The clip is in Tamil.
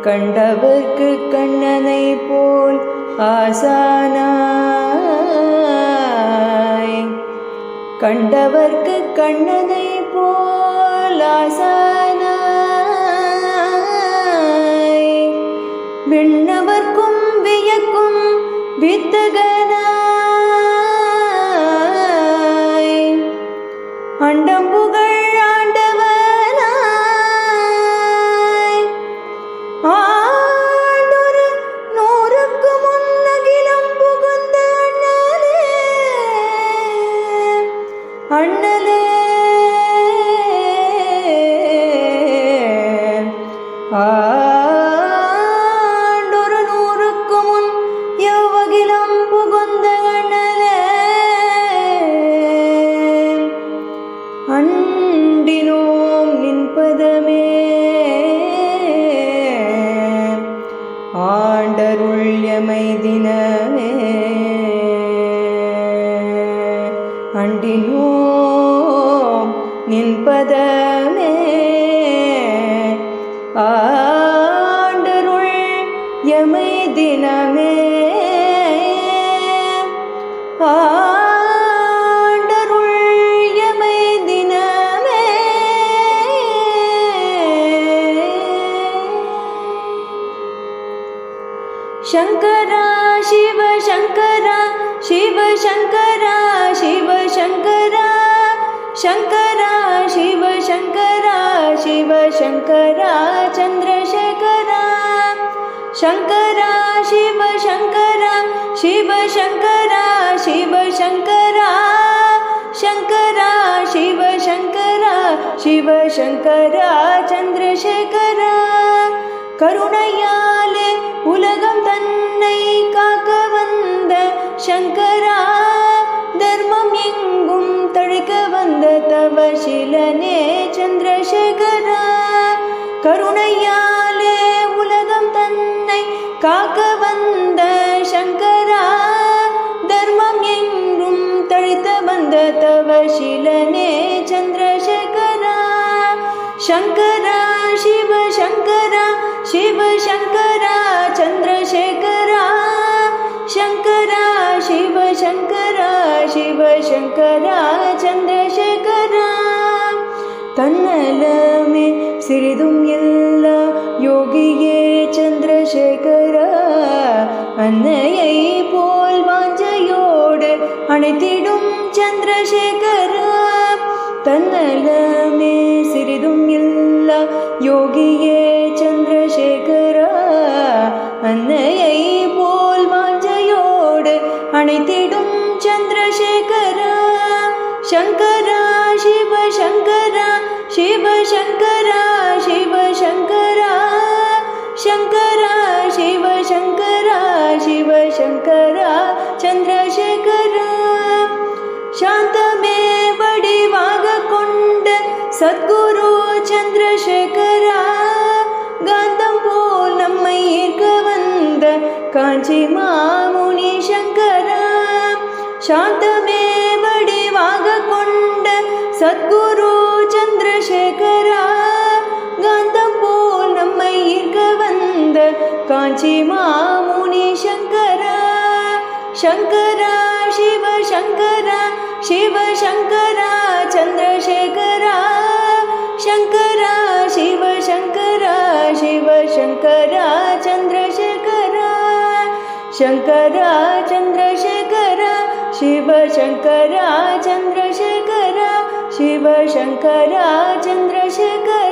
கண்டவர்க்கு கண்ணனை போல் ஆசானாய், கண்டவர்க்கு கண்ணனை போல் ஆசானாய், விண்ணவர்க்கும் வியக்கும் வித்தகனாய், அண்டம் புகழ் ஆண்டவனாய், ஆண்டொரு 100க்கு முன்னகிலம் புகுந்த அண்ணலே ஆண்டொரு 100க்கு முன் எவ்வகிலம் புகுந்த அண்ணலே, அண்டினோம் நின்பதமே ஆண்டருள் எமை தினமே, அண்டினோம் நின்பதமே ஆண்டருள் எமை தினமே, ஆண்டருள் எமை தினமே. சங்கரா சிவ சங்கரா சிவ சங்கரா சிவ சங்கரா, சங்கரா சிவ சங்கரா சிவ சங்கரா சந்திரசேகரா, சங்கரா சிவ சங்கரா சிவ சங்கரா சிவ சங்கரா, சங்கரா சிவ சங்கரா சிவ சங்கரா சந்திரசேகரா, கருணையாலே உலகம் தன்னை காக்க வந்த சங்கரா, தர்மம் எங்கும் தழைக்க வந்த தவசீலனே சந்திரசேகரா, கருணையாலே உலகம் தன்னை காக்க வந்த சங்கரா, தர்மம் எங்கும் தழைத்த வந்த தவசீலனே சந்திரசேகரா, சங்கரா சிவ சங்கரா சிவ சங்கரா சந்திரசேகரா, சங்கரா சிவ சங்கரா சிவ சங்கரா சந்திரசேகரா, தன்னலமே சிறிதும் இல்லா யோகியே சந்திரசேகரா, அன்னையை போல் வாஞ்சையோடு அணைத்திடும் சந்திரசேகரா, தன்னலமே சிறிதும் இல்லா யோகியே சந்திரசேகரா, அன்னையை போல் வாஞ்சையோடு அணைத்திடும் சந்திரசேகரா, சங்கரா சிவ சங்கரா சிவ சங்கரா சிவ சங்கரா, சங்கரா சிவ சங்கரா சிவ சங்கரா சந்திரசேகரா, சாந்தமே வடிவாக கொண்ட சத்குரு சந்திரசேகரா, காந்தம் போல் நம்மை ஈர்க்க வந்த காஞ்சி மாமுனி சங்கரா, சாந்தமே வடிவாக கொண்ட சத்குரு சந்திரசேகரா, காந்தம் போல் நம்மை ஈர்க்க வந்த காஞ்சி மாமுனி சங்கரா, சங்கரா சிவ சங்கரா சிவ சங்கரா சந்திரசேகரா, சங்கரா சிவ சங்கரா சிவ சங்கரா சந்திரசேகரா, சங்கரா சந்திரசேகரா சிவ சங்கரா சந்திரசேகரா, சிவ சங்கரா சந்திரசேகரா.